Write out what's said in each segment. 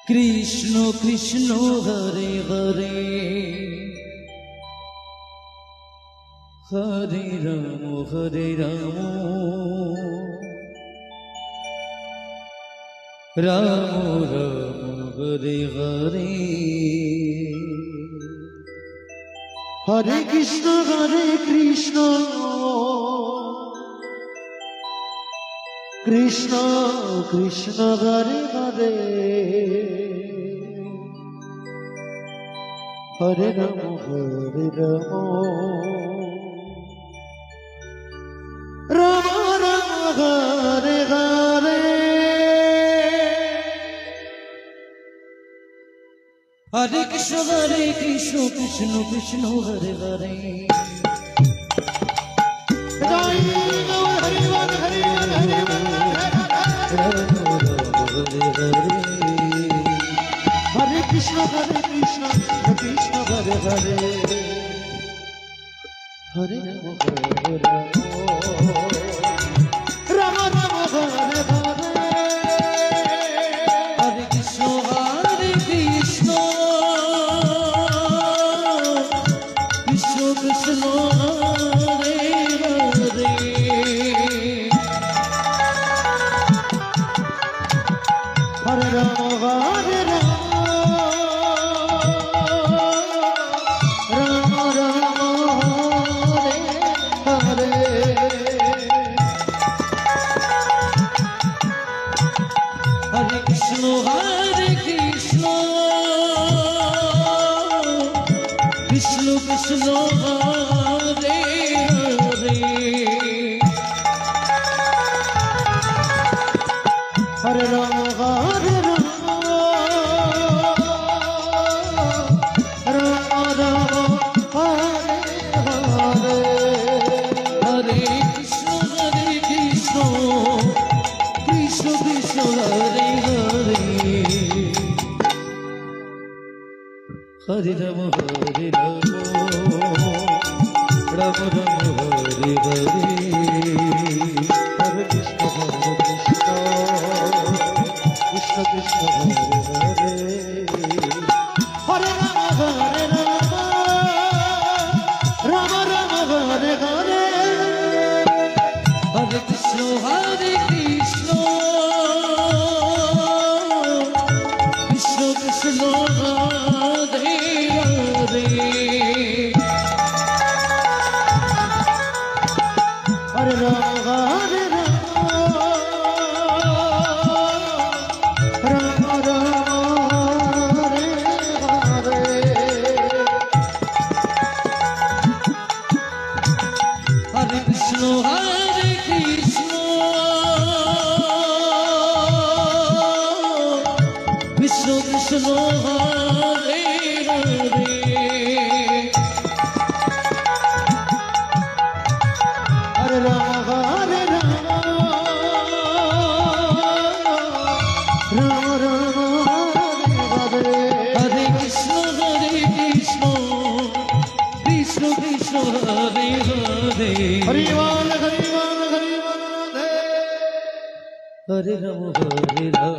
Krishna Krishna Hare Hare Hare Ram Ram Ram Hare Hare Hare Krishna Krishna Krishna Hare Hare Hare Ram Ram Ram Hare Hare Hare Krishna Krishna Krishna Hare Hare জয় Hare Hare Hare Hare Krishna Krishna Hare Hare Hare Ram Ram Hare Hare Hare Krishna Krishna Krishna Hare Hare Hare Ram হরে Ram Ram Ram Hare Hare Hare Krishna Krishna Krishna Hare Hare Hare Ram হরে Ram Ram Ram Hare Hare Hare Krishna Krishna Krishna Hare Hare Hare Ram Ram Ram Hare Hare Hare Krishna Krishna Krishna Hare Hare Hare Ram Ram Ram Hare Hare Hare Krishna Krishna Krishna Hare Hare Hare Ram হরে Ram Ram Ram Hare Hare Hare Krishna Krishna Krishna Hare Hare Hare Ram হরে Ram Ram Ram Hare Hare Krishna Krishna Krishna Hare Hare Hari বল Hari বল Hari বল হরে Ram হরে Ram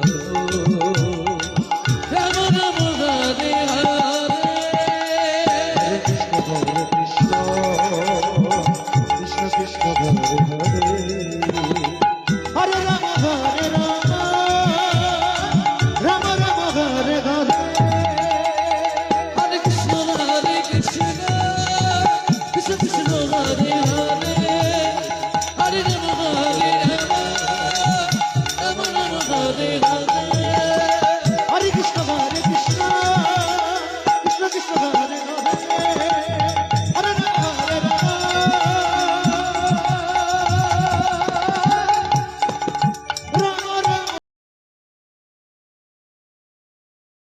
Ram Ram Hare Hare Hare Krishna Krishna Krishna Hare Hare Hare Ram হরে Ram Ram Ram Hare Hare Hare Krishna Krishna Krishna Hare Hare Hare Ram হরে Ram Ram Ram Hare Hare